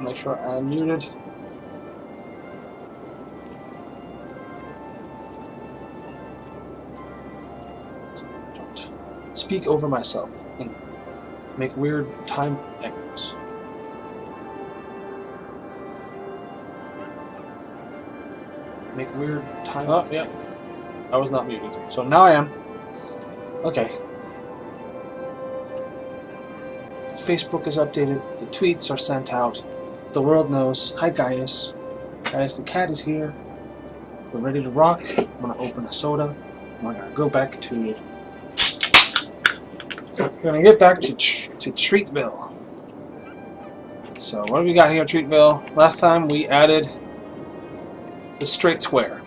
Make sure I'm muted. Don't speak over myself and make weird time echoes. Make weird time. Oh, yeah. I was not muted. So now I am. Okay. Facebook is updated. The tweets are sent out. The world knows. Hi, Gaius. Gaius the cat is here. We're ready to rock. I'm gonna open a soda. I'm gonna go back to. We're gonna get back to Treatville. So what do we got here, Treatville? Last time we added the straight square.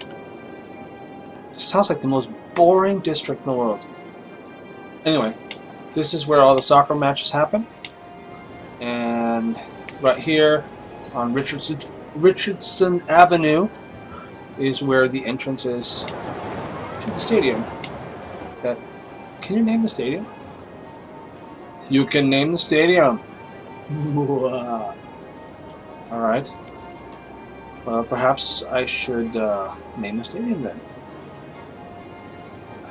This sounds like the most boring district in the world. Anyway, this is where all the soccer matches happen. And right here on Richardson Avenue is where the entrance is to the stadium. Can you name the stadium? You can name the stadium. Alright. Well, perhaps I should name the stadium then.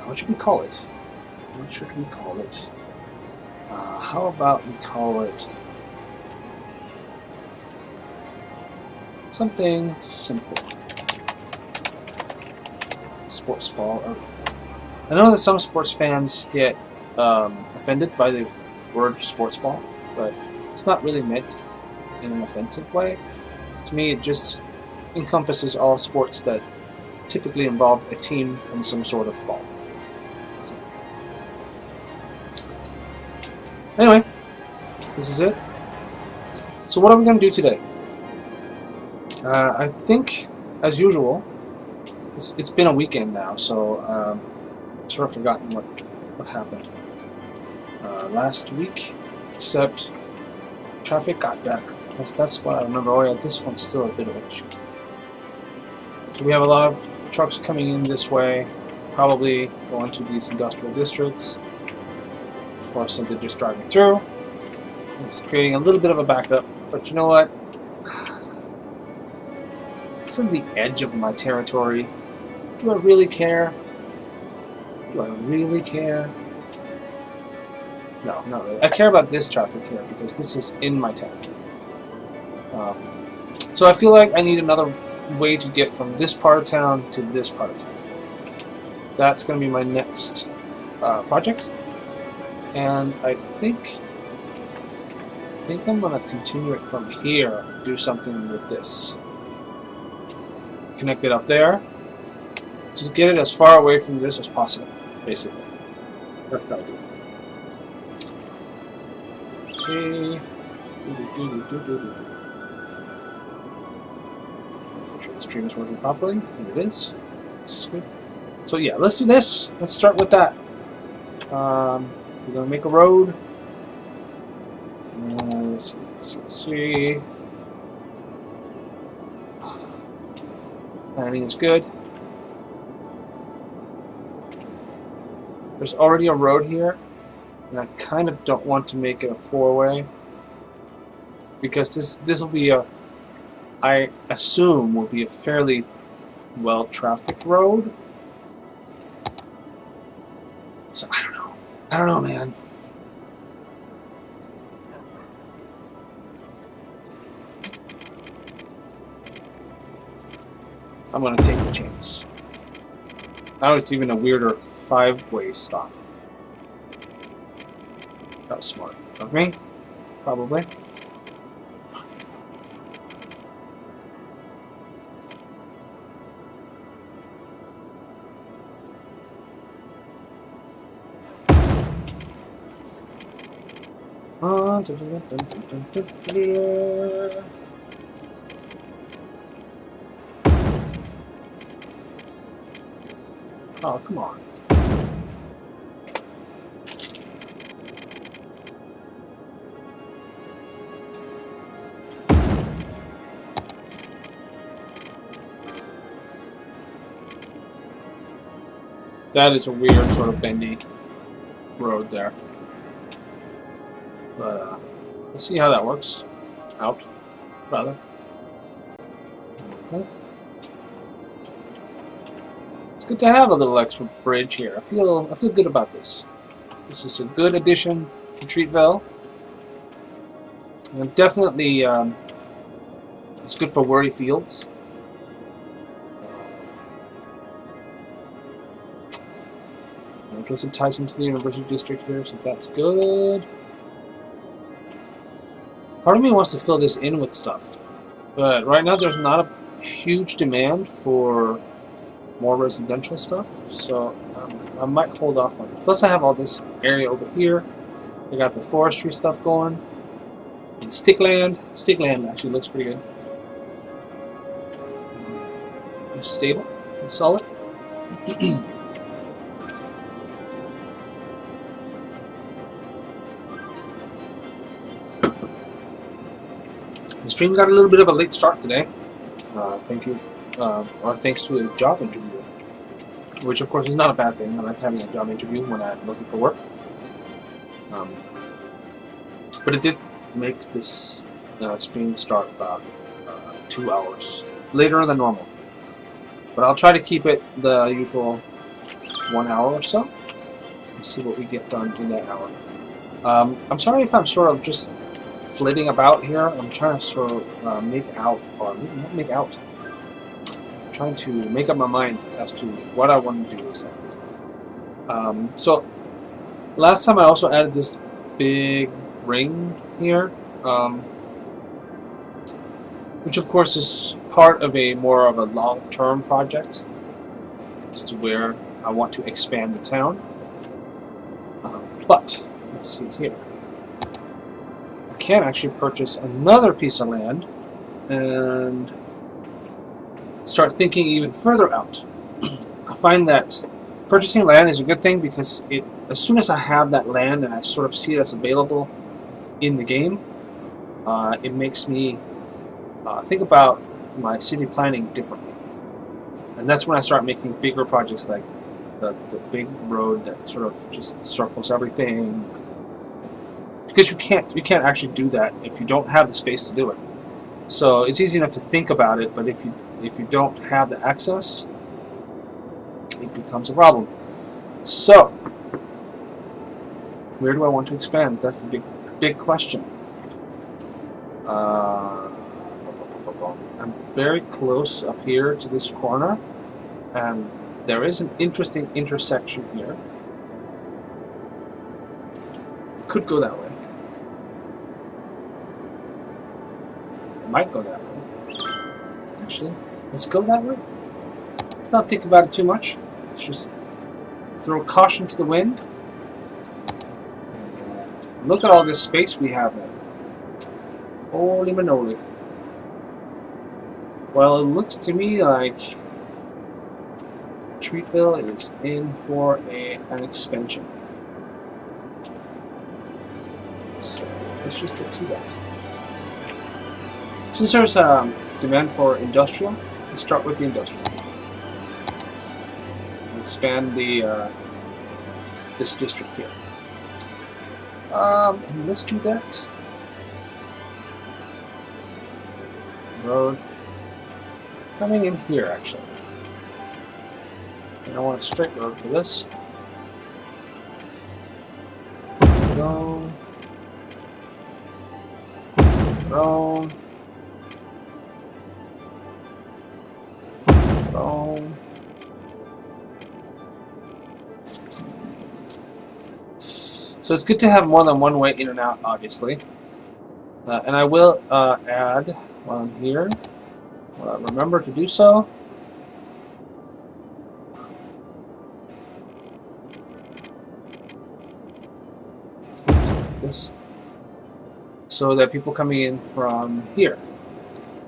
What should we call it? What should we call it? How about we call it something simple? Sports ball. I know that some sports fans get offended by the word sports ball, but it's not really meant in an offensive way. To me, it just encompasses all sports that typically involve a team and some sort of ball. Anyway, this is it. So what are we going to do today? I think, as usual, it's been a weekend now, so I've sort of forgotten what happened last week, except traffic got better. That's what I remember. Oh yeah, this one's still a bit of an issue. So we have a lot of trucks coming in this way, probably going to these industrial districts, or simply just driving through. It's creating a little bit of a backup, but you know what? It's on the edge of my territory. Do I really care? Do I really care? No, not really. I care about this traffic here because this is in my town. So I feel like I need another way to get from this part of town to this part of town. That's going to be my next project. And I think I'm going to continue it from here, do something with this. Connect it up there. Just get it as far away from this as possible, basically. That's the idea. Let's see. Make sure the stream is working properly. And it is. This is good. So yeah, let's do this. Let's start with that. We're going to make a road. Let's see. Planning is good. There's already a road here, and I kind of don't want to make it a four-way because this will be I assume will be a fairly well-trafficked road. So I don't know. I don't know, man. I'm gonna take the chance. Now it's even a weirder five-way stop. That was smart of me, probably. Oh, come on. That is a weird sort of bendy road there. But we'll see how that works out. rather. Okay. It's good to have a little extra bridge here. I feel good about this. This is a good addition to Treatville. And definitely, it's good for worry fields. I guess it ties into the University District here, so that's good. Part of me wants to fill this in with stuff, but right now there's not a huge demand for more residential stuff, so I might hold off on it. Plus I have all this area over here. I got the forestry stuff going. Stickland. Stickland actually looks pretty good. It's stable. It's solid. The stream got a little bit of a late start today. Thank you, or thanks to a job interview, which of course is not a bad thing. I like having a job interview when I'm looking for work. But it did make this stream start about 2 hours later than normal. But I'll try to keep it the usual 1 hour or so. Let's see what we get done in that hour. I'm sorry if I'm sort of just flitting about here. I'm trying to sort of make out, or not make out. I'm trying to make up my mind as to what I want to do exactly. So last time I also added this big ring here, which of course is part of a more of a long-term project as to where I want to expand the town. But let's see here. I can actually purchase another piece of land and start thinking even further out. I find that purchasing land is a good thing because as soon as I have that land and I sort of see it as available in the game, it makes me think about my city planning differently. And that's when I start making bigger projects like the big road that sort of just circles everything. Because you can't actually do that if you don't have the space to do it. So it's easy enough to think about it, but if you don't have the access, it becomes a problem. So where do I want to expand? That's the big question. I'm very close up here to this corner, and there is an interesting intersection here. Could go that way. Might go that way. Actually, let's go that way. Let's not think about it too much. Let's just throw caution to the wind. Look at all this space we have now. Holy manoli. Well, it looks to me like Treatville is in for an expansion. So let's just get to that. Since there's a demand for industrial, let's start with the industrial. Expand the this district here. And let's do that. Road coming in here actually. And I want a straight road for this. Go. Go. So it's good to have more than one way in and out, obviously. And I will add while I'm here. Remember to do so. This, so that people coming in from here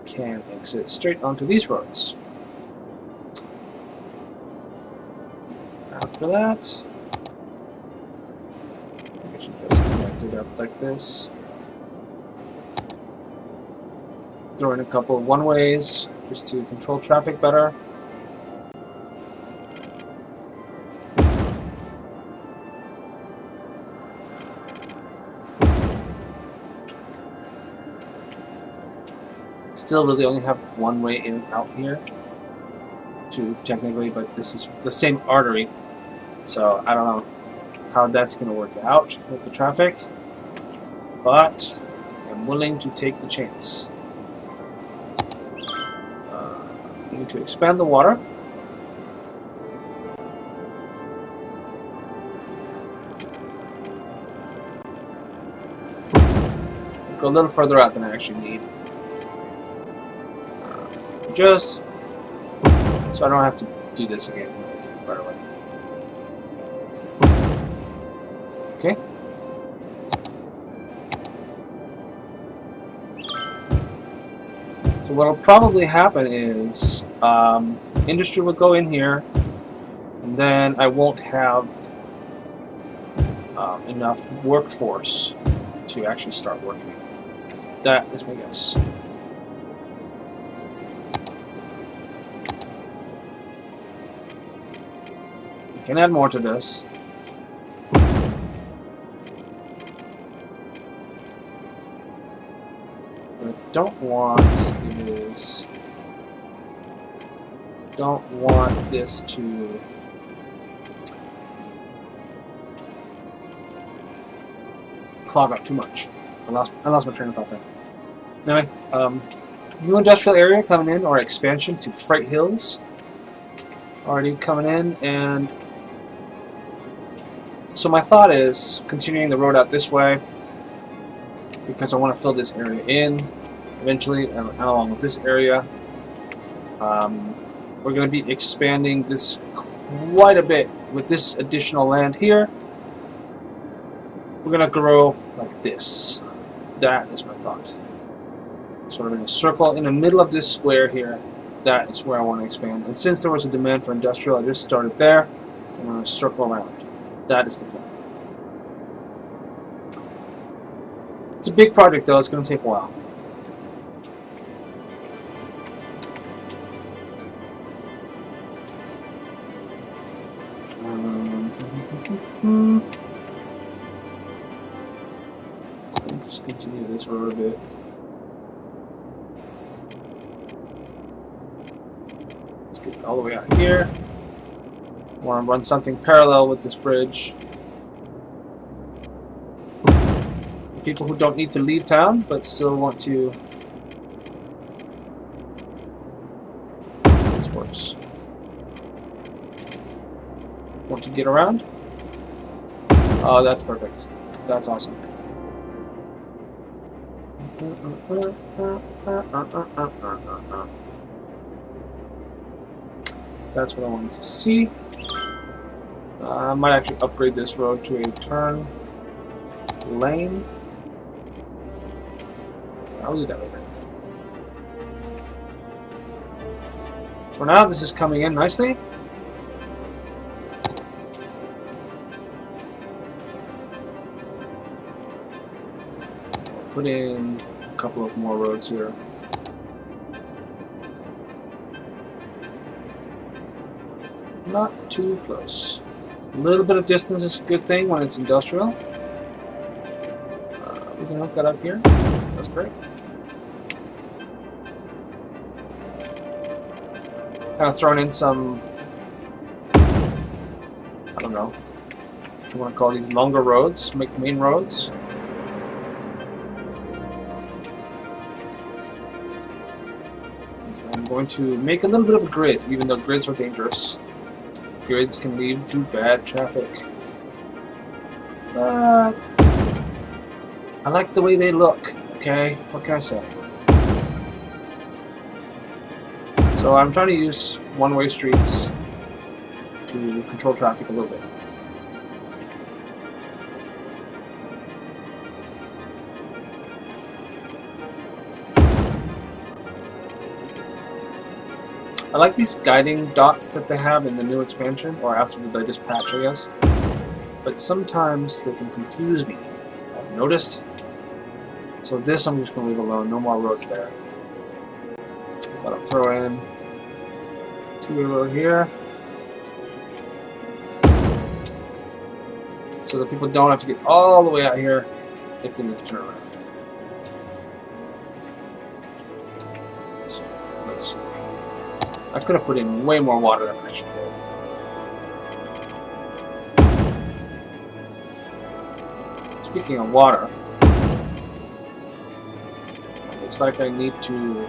can exit straight onto these roads. After that, I should just connect it up like this. Throw in a couple of one-ways just to control traffic better. Still really only have one way in and out here, technically, but this is the same artery, so I don't know how that's going to work out with the traffic, but I'm willing to take the chance. We need to expand the water. Go a little further out than I actually need. Just so I don't have to do this again right away. Okay. So what will probably happen is industry will go in here, and then I won't have enough workforce to actually start working. That is my guess. We can add more to this. What I don't want is... don't want this to... clog up too much. I lost my train of thought there. Anyway, new industrial area coming in, or expansion to Freight Hills. Already coming in, and so my thought is continuing the road out this way because I want to fill this area in eventually, and along with this area. We're going to be expanding this quite a bit with this additional land here. We're going to grow like this. That is my thought. Sort of in a circle in the middle of this square here. That is where I want to expand. And since there was a demand for industrial, I just started there. I'm going to circle around. That is the plan. It's a big project though. It's going to take a while. Just continue this road a bit. Let's get all the way out here. I want to run something parallel with this bridge. People who don't need to leave town but still want to. This works. Want to get around? Oh, that's perfect. That's awesome. That's what I wanted to see. I might actually upgrade this road to a turn lane. I'll do that later. For now, this is coming in nicely. Put in a couple of more roads here. Not too close. A little bit of distance is a good thing when it's industrial. We can hook that up here. That's great. Kind of throwing in some, I don't know what you want to call these, longer roads, main roads. I'm going to make a little bit of a grid, even though grids are dangerous. Grids can lead to bad traffic. But I like the way they look, okay? What can I say? So I'm trying to use one-way streets to control traffic a little bit. I like these guiding dots that they have in the new expansion, or after the latest patch, I guess. But sometimes they can confuse me. I've noticed. So this I'm just going to leave alone. No more roads there. But I'll throw in two-way road here, so that people don't have to get all the way out here if they need to turn around. So, let's see. I could have put in way more water than I should have. Speaking of water, it looks like I need to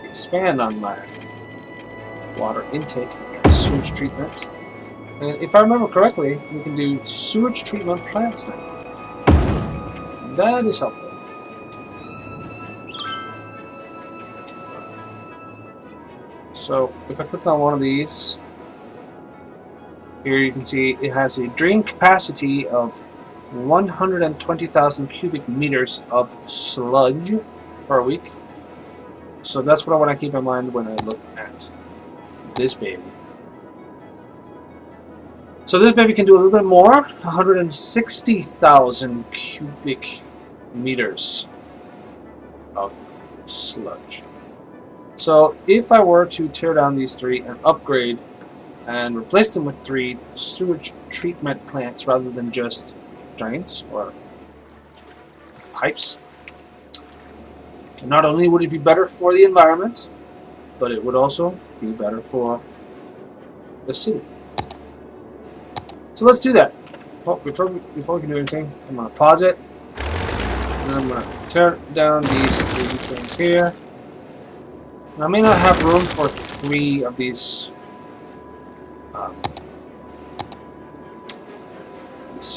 expand on my water intake and sewage treatment. And if I remember correctly, we can do sewage treatment plants now. That is helpful. So if I click on one of these, here you can see it has a drain capacity of 120,000 cubic meters of sludge per week. So that's what I want to keep in mind when I look at this baby. So this baby can do a little bit more, 160,000 cubic meters of sludge. So if I were to tear down these three and upgrade and replace them with 3 sewage treatment plants rather than just drains or just pipes, not only would it be better for the environment, but it would also be better for the city. So let's do that. Well, before we can do anything, I'm going to pause it, and I'm going to tear down these things here. I may not have room for 3 of these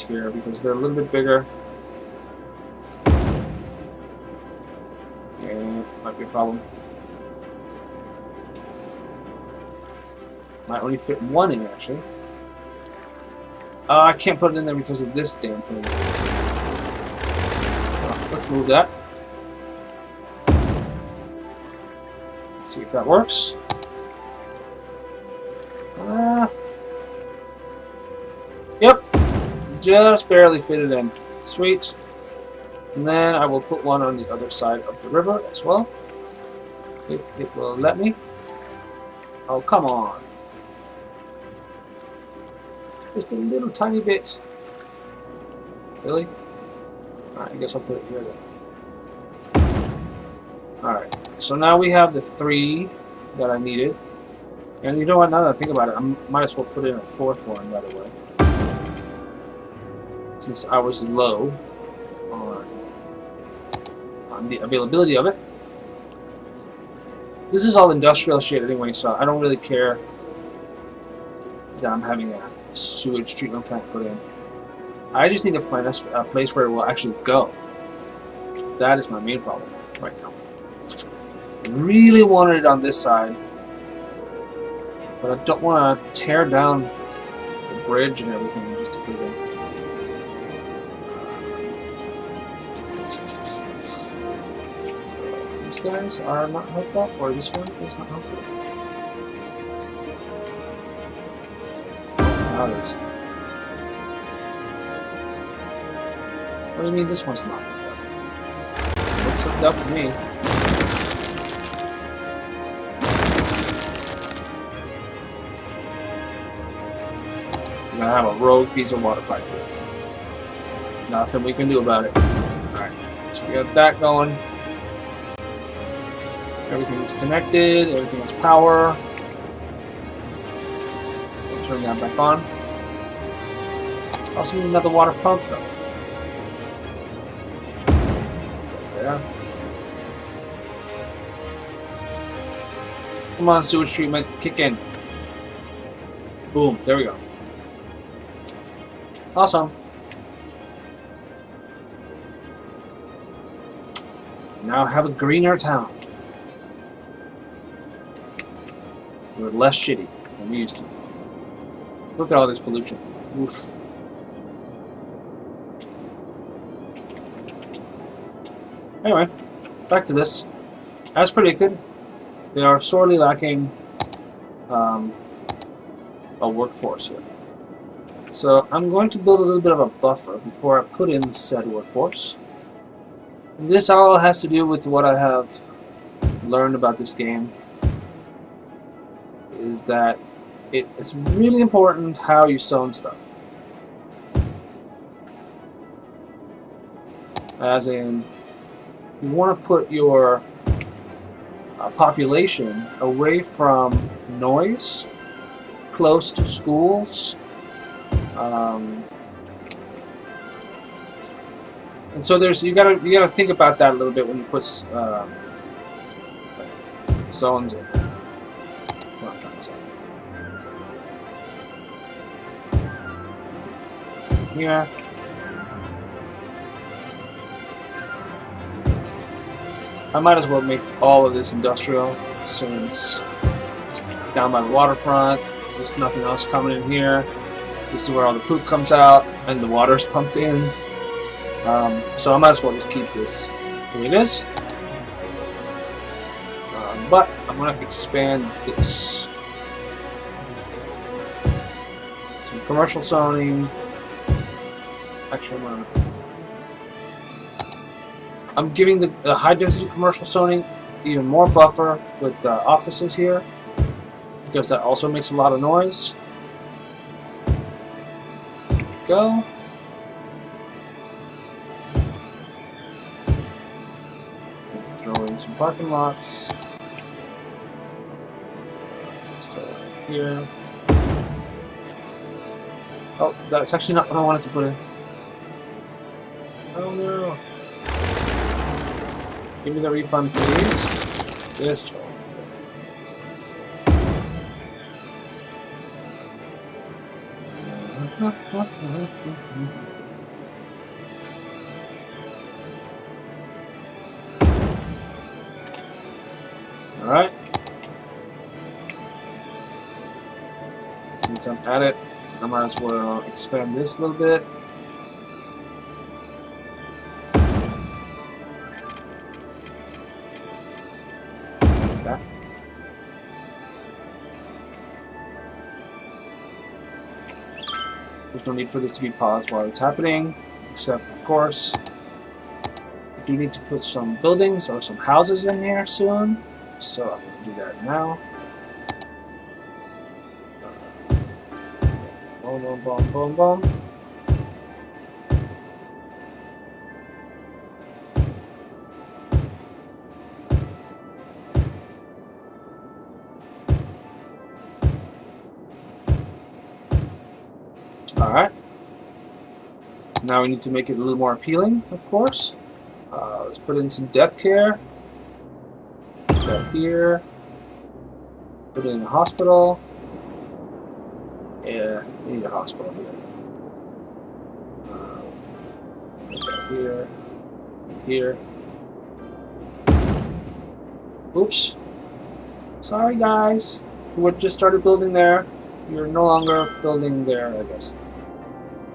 here because they're a little bit bigger. Yeah, might be a problem. Might only fit 1 in actually. I can't put it in there because of this damn thing. Let's move that. Let's see if that works. Yep. Just barely fit it in. Sweet. And then I will put one on the other side of the river as well. If it will let me. Oh, come on. Just a little tiny bit. Really? Alright, I guess I'll put it here then. Alright, so now we have the 3 that I needed. And you know what, now that I think about it, I might as well put in a 4th one, by the way. Since I was low on the availability of it. This is all industrial shit anyway, so I don't really care that I'm having a sewage treatment plant put in. I just need to find a place where it will actually go. That is my main problem right now. Really wanted it on this side, but I don't want to tear down the bridge and everything just to put it in. These guys are not hooked up, or this one is not hooked up. Now it is. What do you mean this one's not hooked up? Looks hooked up to me. We're gonna have a rogue piece of water pipe here. Nothing we can do about it. Alright, so we got that going. Everything is connected, everything has power. We'll turn that back on. Also need another water pump though. There. Come on, sewage treatment, kick in. Boom, there we go. Awesome. Now have a greener town. We're less shitty than we used to. Look at all this pollution. Oof. Anyway, back to this. As predicted, they are sorely lacking a workforce here. So I'm going to build a little bit of a buffer before I put in said workforce. And this all has to do with what I have learned about this game, is that it's really important how you zone stuff. As in, you want to put your population away from noise, close to schools. And so you gotta think about that a little bit when you put zones in. That's what I'm trying to say. Here. I might as well make all of this industrial since it's down by the waterfront. There's nothing else coming in here. This is where all the poop comes out and the water's pumped in. So I might as well just keep this the way it is. But I'm going to expand this. Some commercial zoning. Actually, I'm giving the high density commercial zoning even more buffer with the offices here, because that also makes a lot of noise. There we go. Throw in some parking lots. Start right here. Oh, that's actually not what I wanted to put in. Oh no. Give me the refund, please. This one. Alright. Since I'm at it, I might as well expand this a little bit. Okay. There's no need for this to be paused while it's happening, except, of course, I do need to put some buildings or some houses in here soon, so I'm going to do that now. Boom, boom, boom, boom, boom. Alright. Now we need to make it a little more appealing, of course. Let's put in some death care. Put that here. Put it in a hospital. Yeah, we need a hospital here. Put that here. Here. Oops. Sorry, guys. We just started building there. You're no longer building there, I guess.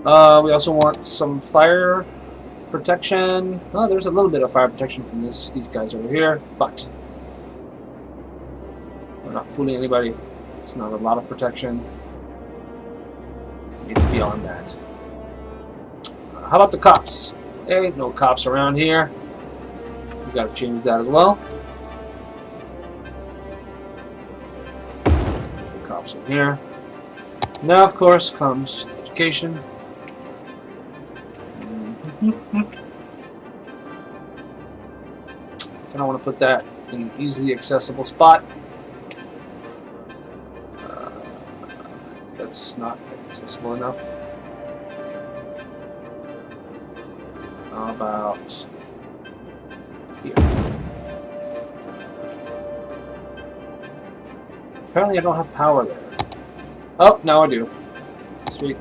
We also want some fire protection. Oh, there's a little bit of fire protection from these guys over here, but we're not fooling anybody. It's not a lot of protection. Need to be on that. How about the cops? There ain't no cops around here. We gotta change that as well. Put the cops in here. Now, of course, comes education. And I want to put that in an easily accessible spot. That's not accessible enough. How about here? Apparently I don't have power there. Oh, now I do. Sweet.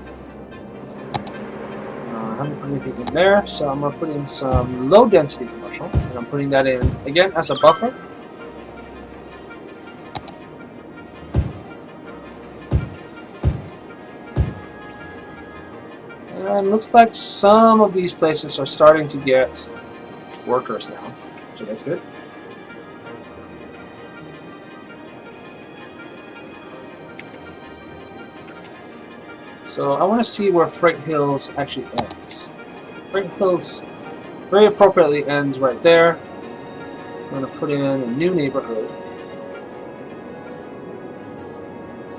I haven't put anything in there, so I'm going to put in some low density commercial, and I'm putting that in again as a buffer. And it looks like some of these places are starting to get workers now, so that's good. So I want to see where Freight Hills actually ends. Freight Hills very appropriately ends right there. I'm going to put in a new neighborhood.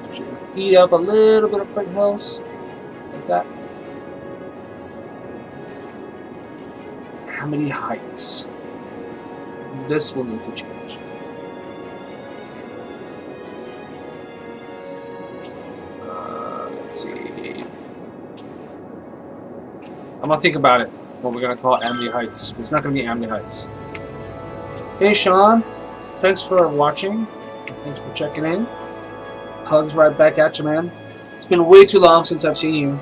Actually, eat up a little bit of Freight Hills, like that. How many heights? This will need to change. Let's see. I'm gonna think about it. What we're gonna call Amity Heights. It's not gonna be Amity Heights. Hey Sean, thanks for watching. Thanks for checking in. Hugs right back at you, man. It's been way too long since I've seen you.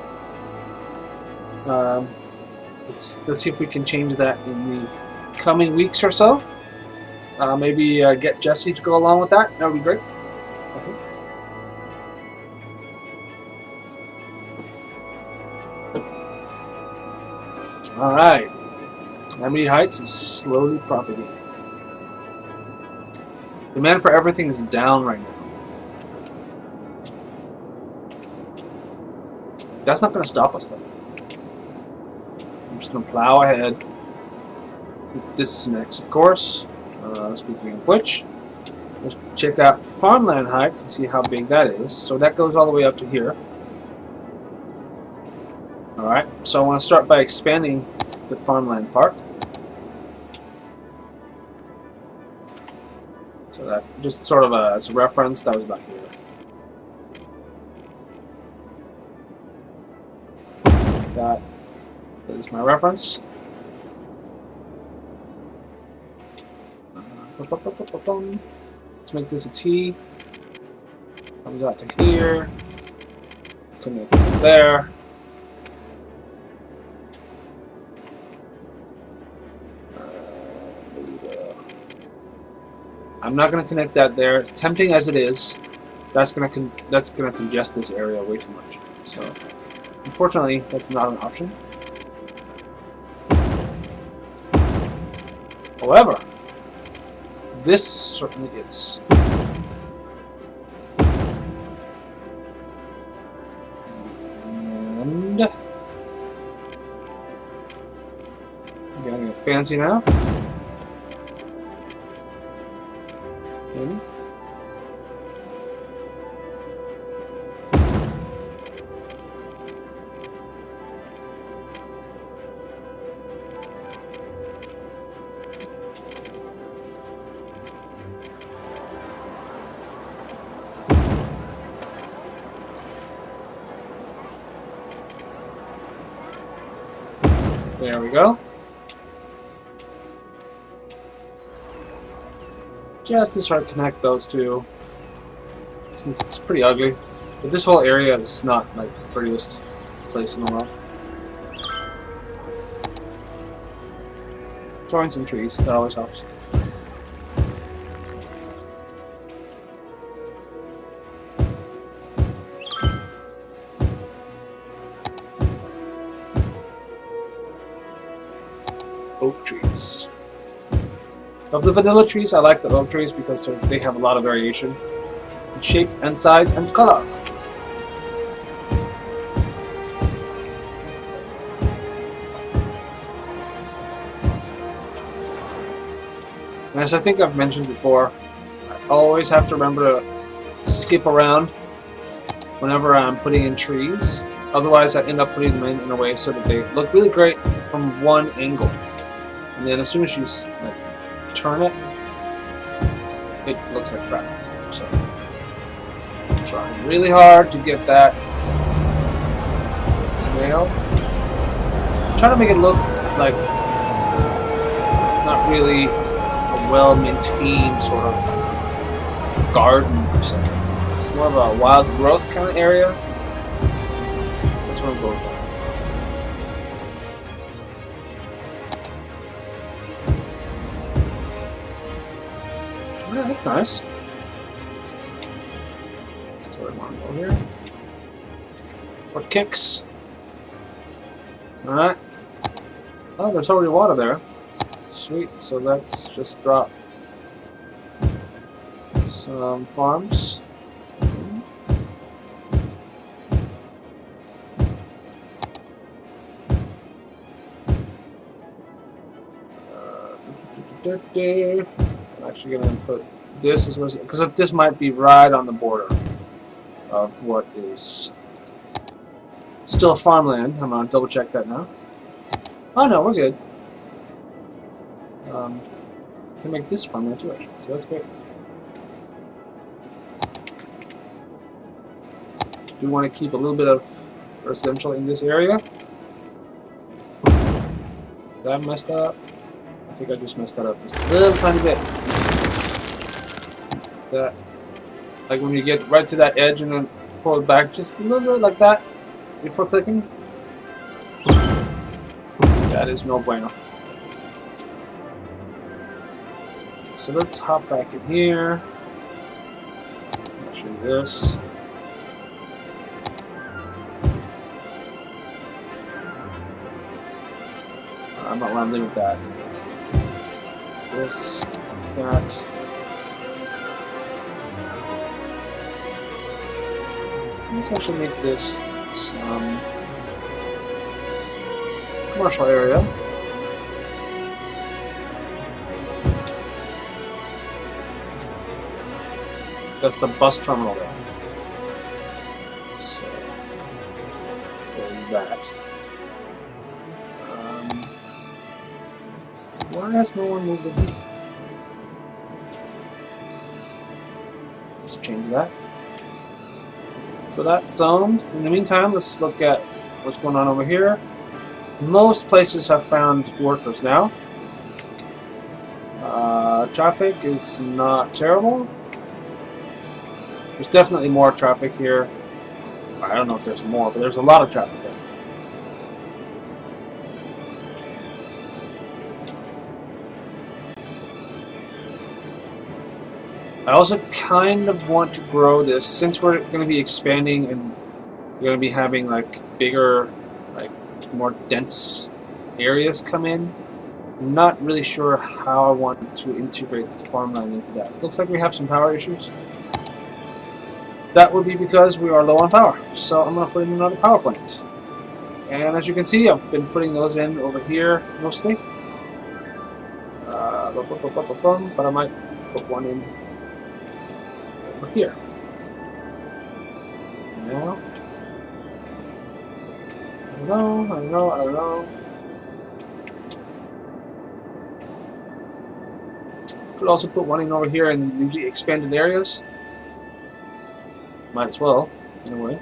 Let's see if we can change that in the coming weeks or so. Maybe get Jesse to go along with that. That would be great. Okay. All right. Amity Heights is slowly propagating. Demand for everything is down right now. That's not going to stop us, though. I'm just going to plow ahead. This is next, of course. Speaking of which, let's check out Farmland Heights and see how big that is. So that goes all the way up to here. Alright, so I want to start by expanding the farmland part. So that, just sort of as a reference, that was about here. That is my reference. Let's make this a T. Comes out to here. Connects it there. I'm not going to connect that there. Tempting as it is, that's going to congest this area way too much. So, unfortunately, that's not an option. However, this certainly is. And I'm getting it fancy now. Maybe. There we go. Just to sort of connect those two. It's pretty ugly, but this whole area is not like the prettiest place in the world. Throwing some trees, that always helps. Oak trees. Of the vanilla trees, I like the oak trees because they have a lot of variation in shape and size and color. And as I think I've mentioned before, I always have to remember to skip around whenever I'm putting in trees. Otherwise, I end up putting them in a way so that they look really great from one angle. And then as soon as you turn it, it looks like crap. So I'm trying really hard to get that nailed. I'm trying to make it look like it's not really a well-maintained sort of garden per se. It's more of a wild growth kind of area. That's what I'm going for. Yeah, that's nice. That's what I want to go here. What kicks? Alright. Oh, there's already water there. Sweet, so let's just drop some farms. I'm actually going to put this as well, because this might be right on the border of what is still farmland. I'm going to double check that now. Oh no, we're good. Can make this farmland too, actually, so that's great. do want to keep a little bit of residential in this area. Did I mess that up? I think I just messed that up just a little tiny bit. That, like when you get right to that edge and then pull it back just a little bit like that before clicking. That is no bueno. So let's hop back in here. I'll show you this. I'm not rambling with that. This, that. Let's actually make this some commercial area. That's the bus terminal there. So there's that. Why has no one moved in? Let's change that. So that's zoned. In the meantime, let's look at what's going on over here. Most places have found workers now. Traffic is not terrible. There's definitely more traffic here. I don't know if there's more, but there's a lot of traffic there. I also kind of want to grow this since we're going to be expanding and we're going to be having like bigger, like more dense areas come in. I'm not really sure how I want to integrate the farmland into that. Looks like we have some power issues. That would be because we are low on power. So I'm going to put in another power plant. And as you can see, I've been putting those in over here mostly. But I might put one in over here. Now, I don't know. Could also put one in over here in the expanded areas. Might as well, in a way.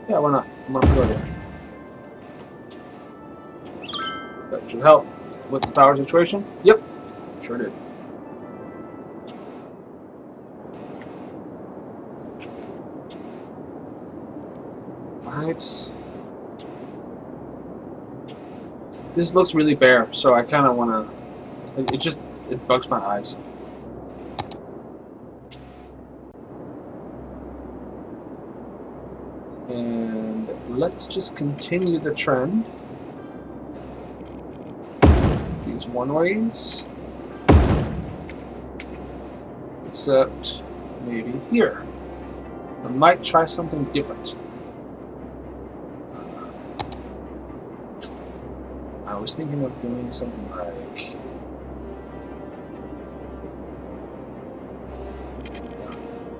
Yeah, why not? I'm gonna put it there. That should help with the power situation. Yep, sure did. Right. This looks really bare, so I kind of want to. It bugs my eyes. And let's just continue the trend. These one-ways. Except maybe here. I might try something different. I was thinking of doing something like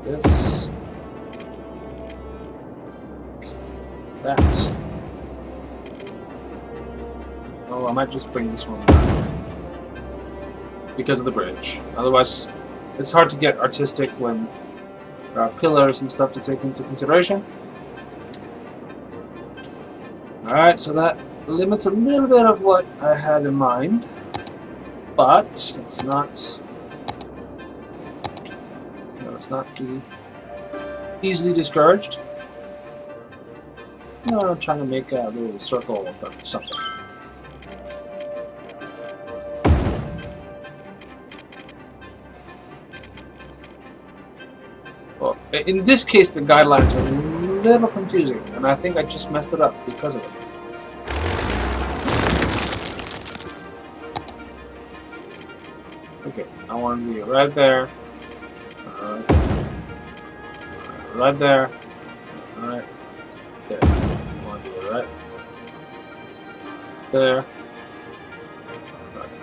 this. That. Oh, I might just bring this one down because of the bridge. Otherwise, it's hard to get artistic when there are pillars and stuff to take into consideration. Alright, so that limits a little bit of what I had in mind, but it's not. Let's not be easily discouraged. No, I'm trying to make a little circle or something. Well, in this case, the guidelines are a little confusing, and I think I just messed it up because of it. Okay, I want to be right there. Right there. Right there. I want to be right there. Right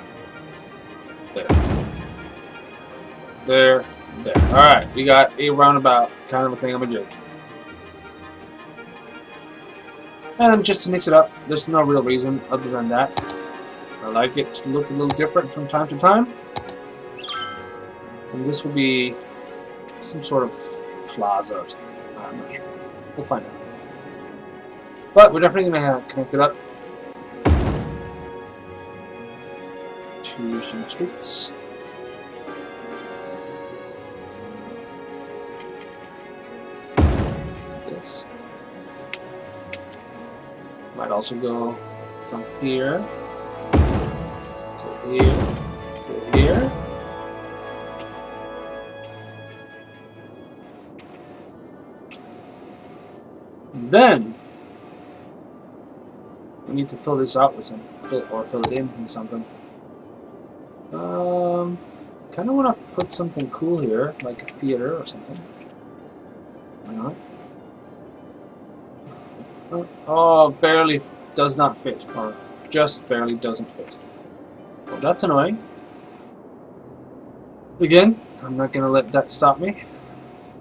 there. There. There. Alright, we got a roundabout kind of a thing I'm a jig. And just to mix it up, there's no real reason other than that. I like it to look a little different from time to time. And this will be some sort of plaza or something. I'm not sure. We'll find out. But we're definitely going to connect it up to some streets. This might also go from here to here to here. And then we need to fill this out with some, or fill it in with something. Kind of want to put something cool here, like a theater or something. Why not? Oh, barely does not fit, or just barely doesn't fit. Well, that's annoying. Again, I'm not going to let that stop me.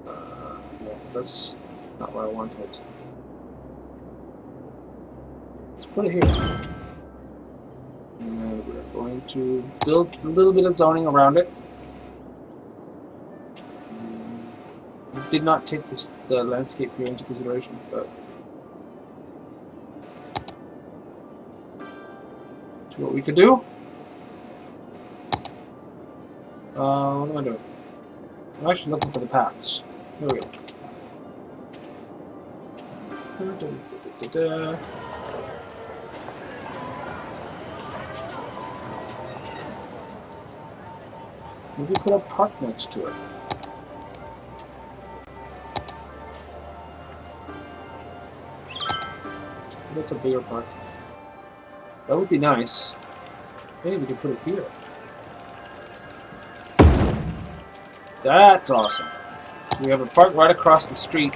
Yeah, that's not what I wanted. Let's put it here. And we're going to build a little bit of zoning around it. Did not take the landscape here into consideration, but see what we could do. What am I doing? I'm actually looking for the paths. Here we go. Maybe put a park next to it. That's a bigger park. That would be nice. Maybe we could put it here. That's awesome. We have a park right across the street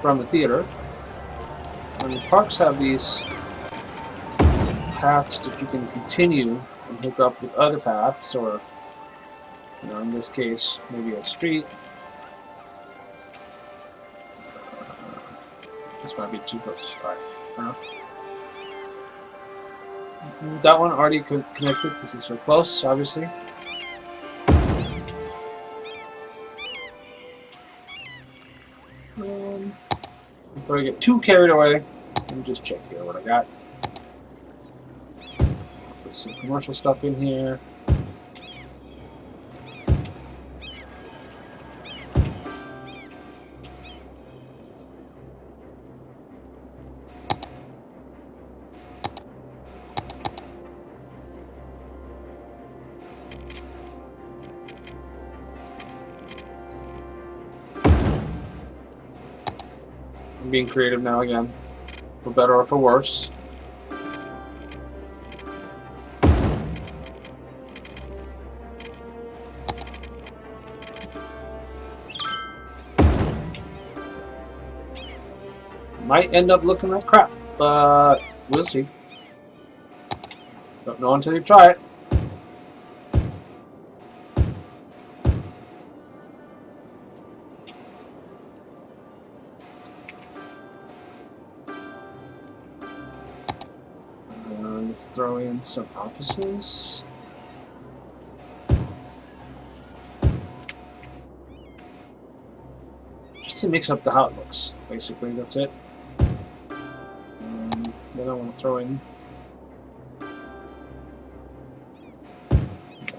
from the theater. And the parks have these paths that you can continue and hook up with other paths, or, you know, in this case, maybe a street. This might be too close. Alright, fair enough. That one already connected because it's so close, obviously. Before I get too carried away, let me just check here what I got. Put some commercial stuff in here. I'm being creative now again, for better or for worse. Might end up looking like crap, but we'll see. Don't know until you try it. Let's throw in some offices. Just to mix up how it looks, basically, that's it. Then I want to throw in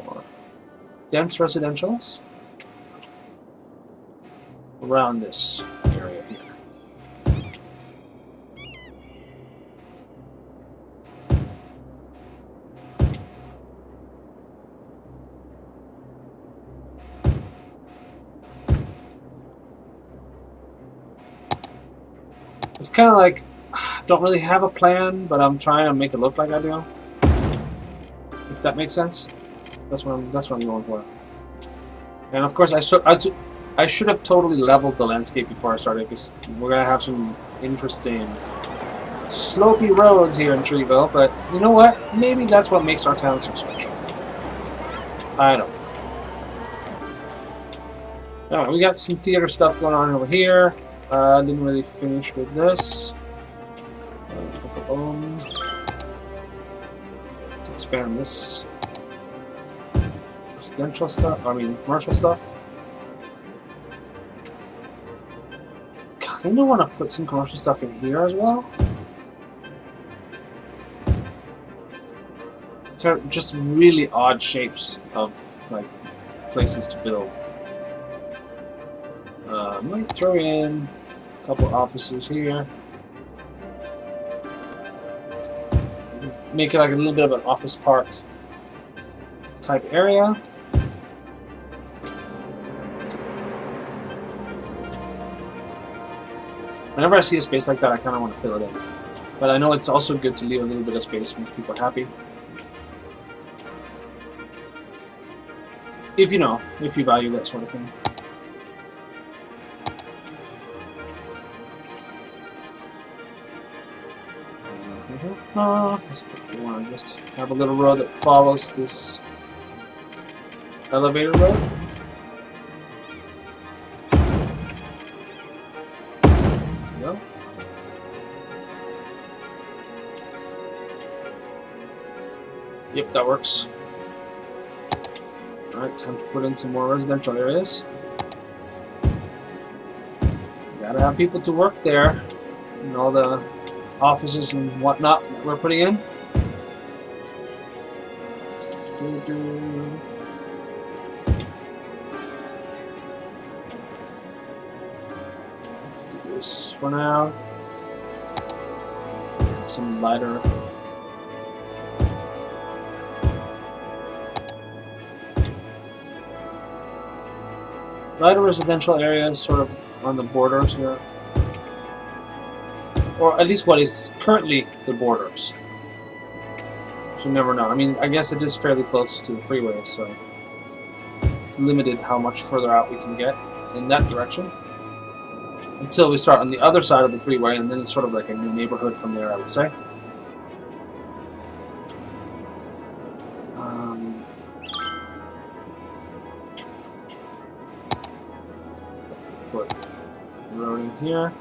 more dense residentials around this area here. It's kind of like, don't really have a plan, but I'm trying to make it look like I do. If that makes sense, that's what I'm going for. And of course, I should have totally leveled the landscape before I started, because we're gonna have some interesting slopey roads here in Treatville. But you know what? Maybe that's what makes our town so special. I don't know. Alright, we got some theater stuff going on over here. Didn't really finish with this. Let's expand this residential stuff, I mean commercial stuff. I do want to put some commercial stuff in here as well. So just really odd shapes of like places to build. Might throw in a couple offices here. Make it like a little bit of an office park type area. Whenever I see a space like that, I kind of want to fill it in. But I know it's also good to leave a little bit of space to make people happy. If you know, if you value that sort of thing. We want to just have a little road that follows this elevator road. There we go. Yep, that works. Alright, time to put in some more residential areas. Gotta have people to work there, and all the offices and whatnot that we're putting in. Let's do this for now. Some lighter. Lighter residential areas sort of on the borders here. Or at least what is currently the borders. So you never know. I mean, I guess it is fairly close to the freeway, so it's limited how much further out we can get in that direction. Until we start on the other side of the freeway, and then it's sort of like a new neighborhood from there, I would say. Put road in here.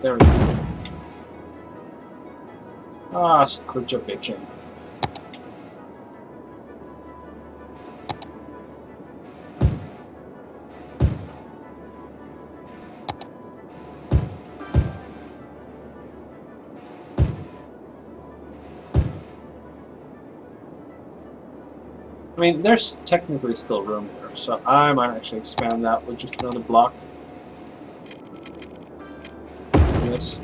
There we go. Ah, quit your bitching. I mean, there's technically still room here, so I might actually expand that with just another block. Yes.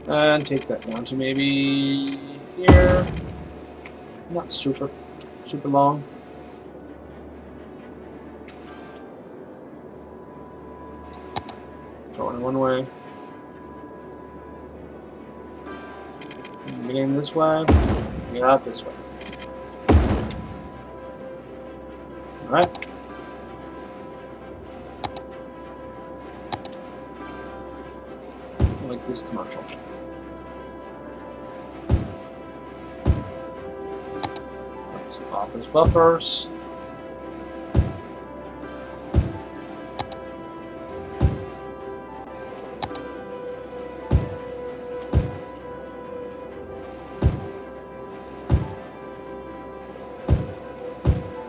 And take that down to maybe here. Not super long. Throw it one way. Get in this way. Get out this way. Alright. Like this commercial. Some office buffers.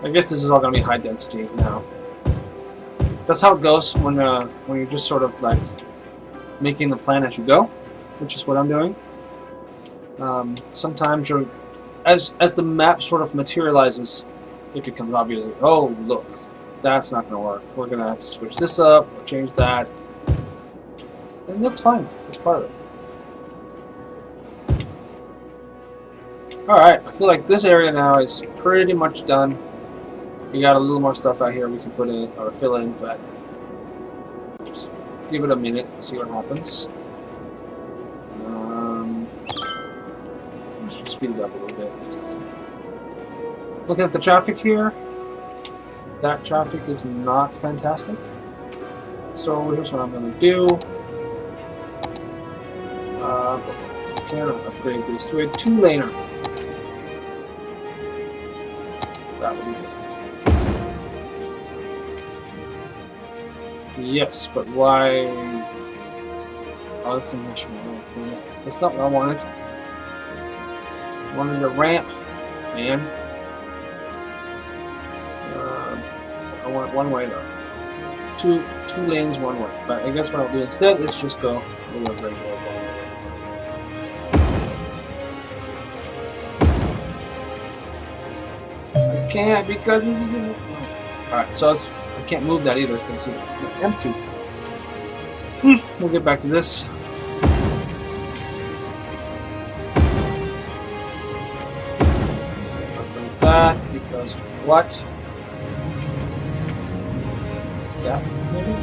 I guess this is all going to be high density now. That's how it goes when you're just sort of like making the plan as you go, which is what I'm doing. Sometimes you're, as the map sort of materializes, it becomes obvious. Like, oh, look, that's not going to work. We're going to have to switch this up or change that, and that's fine. That's part of it. All right, I feel like this area now is pretty much done. We got a little more stuff out here we can put in or fill in, but just give it a minute and see what happens. Let's just speed it up a little bit. Looking at the traffic here, that traffic is not fantastic. So here's what I'm going to do. Can upgrade this to a 2-laner. That would be good. Yes, but why? Oh, that's an issue. That's not what I wanted. I wanted a ramp, man. I want it one way though. Two lanes one way. But I guess what I'll do instead is just go a little regular. I can't because this isn't. Alright, so I can't move that either because it's empty. We'll get back to this. Like that because of what? Yeah, maybe?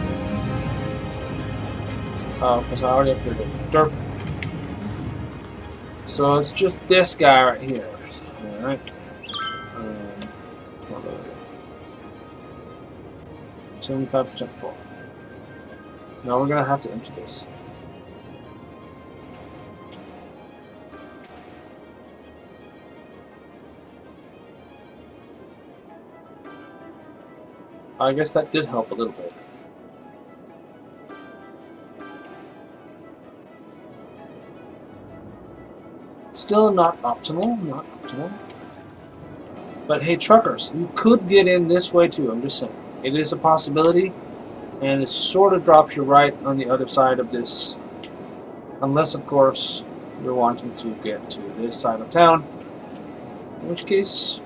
Oh, because I already upgraded it. Derp. So it's just this guy right here. Alright. 75% full. Now we're gonna have to empty this. I guess that did help a little bit. Still not optimal, not optimal. But hey, truckers, you could get in this way too, I'm just saying. It is a possibility, and it sort of drops you right on the other side of this. Unless, of course, you're wanting to get to this side of town. In which case,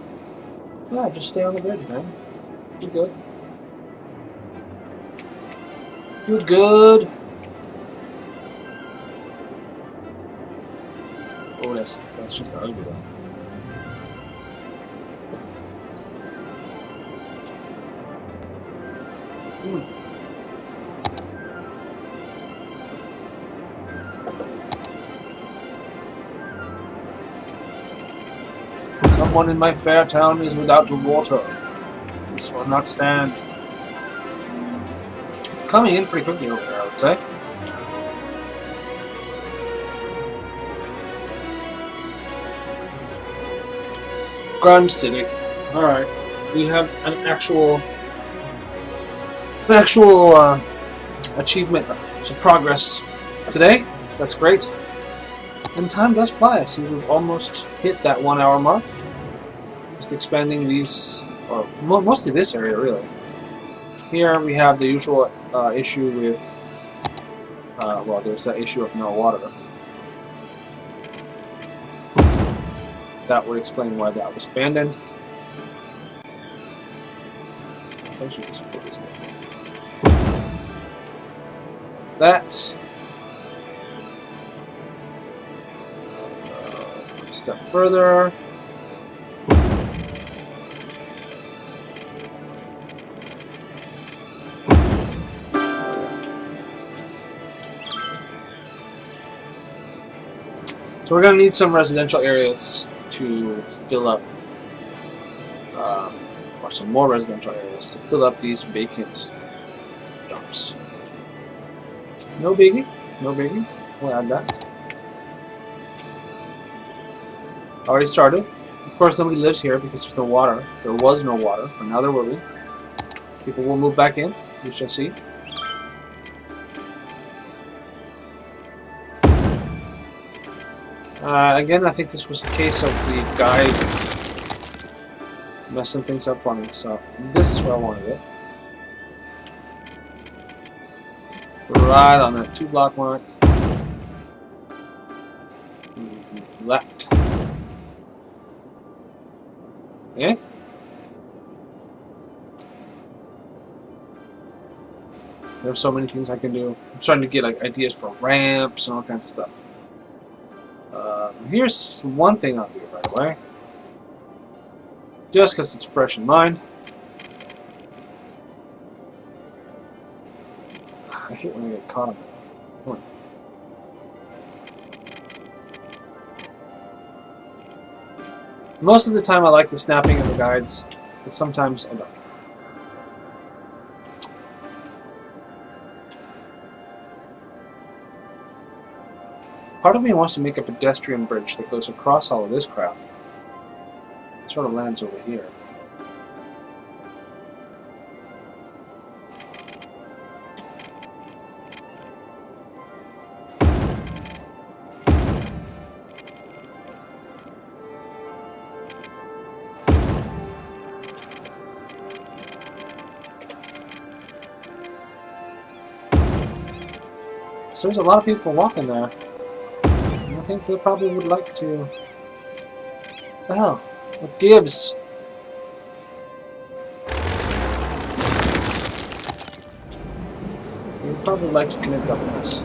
yeah, just stay on the bridge, man. You're good. You're good. Oh, that's just ugly though. Someone in my fair town is without water. This will not stand. It's coming in pretty quickly over there, I would say. Grand City. Alright. We have an actual achievement, some progress today. That's great. And time does fly. I see we've almost hit that 1 hour mark. Just expanding these, or mostly this area really. Here we have the usual issue with, well, there's that issue of no water. That would explain why that was abandoned. Essentially just put this way. That. A step further. So we're going to need some residential areas to fill up, or some more residential areas to fill up these vacant jumps. No biggie, no biggie. We'll add that. Already started. Of course, nobody lives here because there's no water. There was no water, but now there will be. People will move back in. We shall see. Again, I think this was a case of the guide messing things up for me, so this is where I wanted it. Right on that 2-block mark. Left. Okay. There's so many things I can do. I'm starting to get like ideas for ramps and all kinds of stuff. Here's one thing I'll do right away. Just because it's fresh in mind. I hate when I get caught on that. Come on. Most of the time I like the snapping of the guides, but sometimes I don't. Part of me wants to make a pedestrian bridge that goes across all of this crap. It sort of lands over here. So there's a lot of people walking there. I think they probably would like to... The hell? What gives? They'd probably like to connect up with us.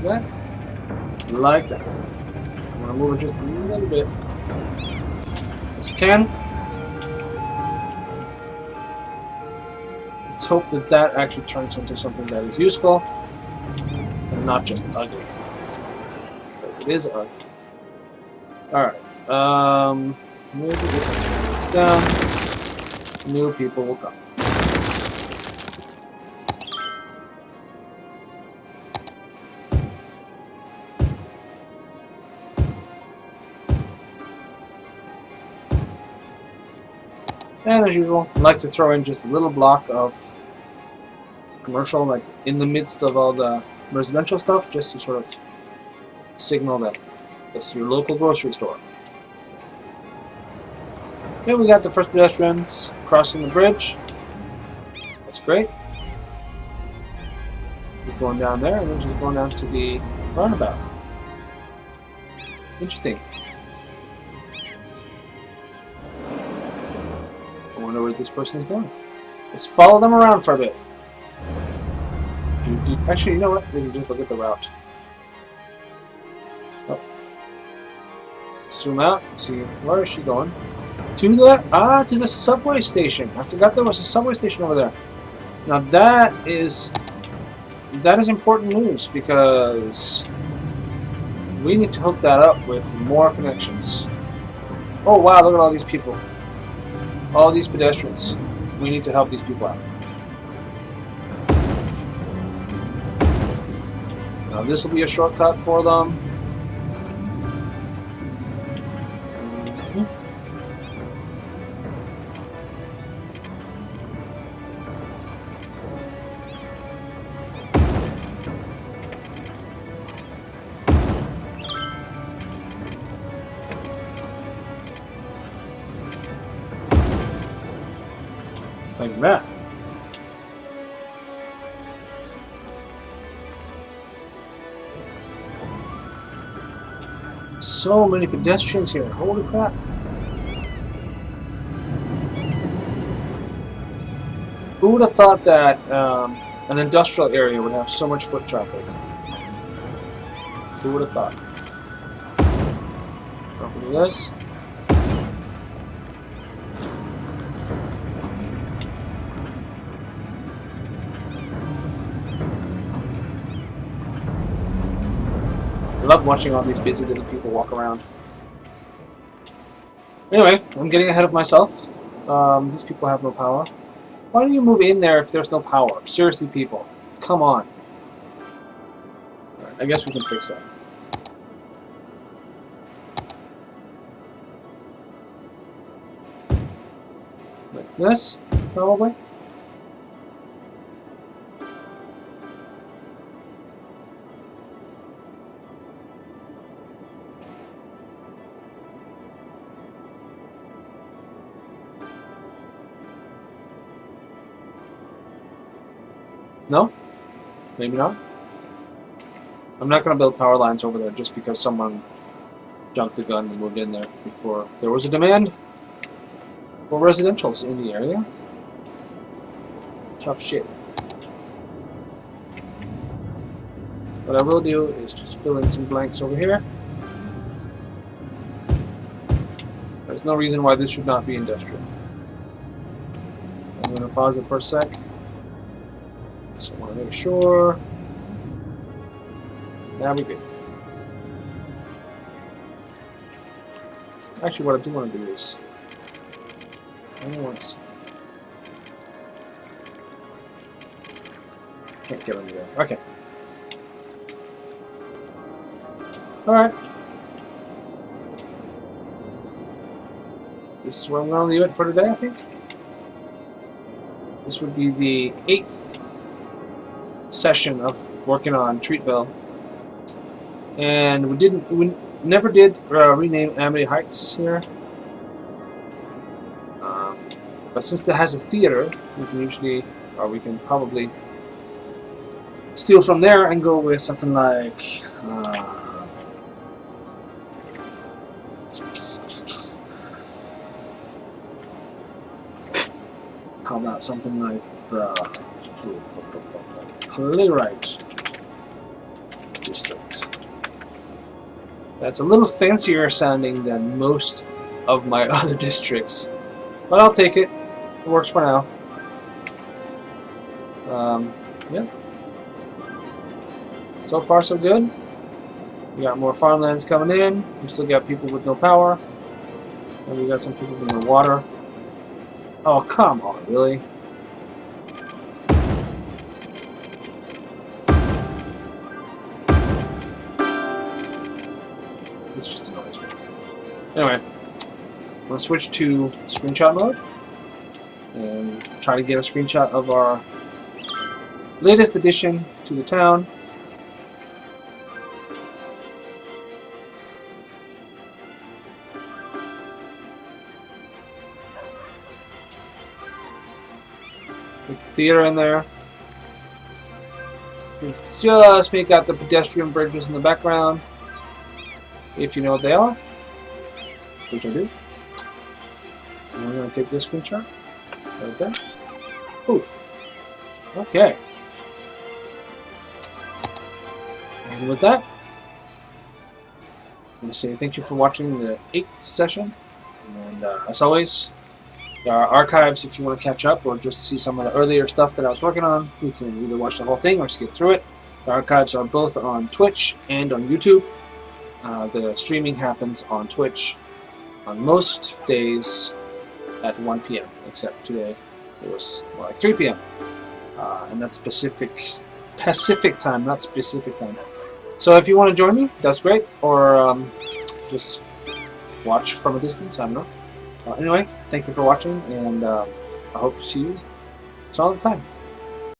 Like that? Like that. I'm gonna move it just a little bit. As I can. Let's hope that that actually turns into something that is useful and not just ugly. It is ugly. Alright. Maybe if I turn this down, new people will come. And as usual, I like to throw in just a little block of commercial, like in the midst of all the residential stuff, just to sort of signal that this is your local grocery store. Here we got the first pedestrians crossing the bridge. That's great. Just going down there, and then just going down to the roundabout. Interesting. I wonder where this person is going. Let's follow them around for a bit. Actually, you know what? We can just look at the route. Oh. Zoom out. See, where is she going? To the subway station. I forgot there was a subway station over there. Now that is important news because we need to hook that up with more connections. Oh wow! Look at all these people. All these pedestrians. We need to help these people out. Now this will be a shortcut for them. Like that. So many pedestrians here. Holy crap. Who would have thought that an industrial area would have so much foot traffic? Who would have thought? Open this. I love watching all these busy little people walk around. Anyway, I'm getting ahead of myself. These people have no power. Why do you move in there if there's no power? Seriously, people. Come on. Right, I guess we can fix that. Like this, probably. No? Maybe not. I'm not going to build power lines over there just because someone jumped the gun and moved in there before there was a demand for residentials in the area. Tough shit. What I will do is just fill in some blanks over here. There's no reason why this should not be industrial. I'm going to pause it for a sec. So I want to make sure. Now we go. Actually, what I do want to do is only once. Can't get under there. Okay. All right. This is where I'm going to leave it for today, I think. This would be the 8th session of working on Treatville, and we never did rename Amity Heights here. But since it has a theater, we can usually, or we can probably steal from there and go with something like how about something like the Playwright District. That's a little fancier sounding than most of my other districts, but I'll take it. It works for now. Yeah. So far, so good. We got more farmlands coming in. We still got people with no power. And we got some people with no water. Oh, come on, really? This just annoys me. Anyway, I'm going to switch to screenshot mode and try to get a screenshot of our latest addition to the town. With the theater in there. Let's just make out the pedestrian bridges in the background, if you know what they are, which I do. And we're going to take this screenshot right there. Poof. Okay. And with that, I'm going to say thank you for watching the 8th session. And as always, there are archives if you want to catch up or just see some of the earlier stuff that I was working on. You can either watch the whole thing or skip through it. The archives are both on Twitch and on YouTube. The streaming happens on Twitch on most days at 1 p.m. except today it was more like 3 p.m. And that's Pacific time, not specific time. So if you want to join me, that's great. Or just watch from a distance, I don't know. Anyway, thank you for watching, and I hope to see you some other time.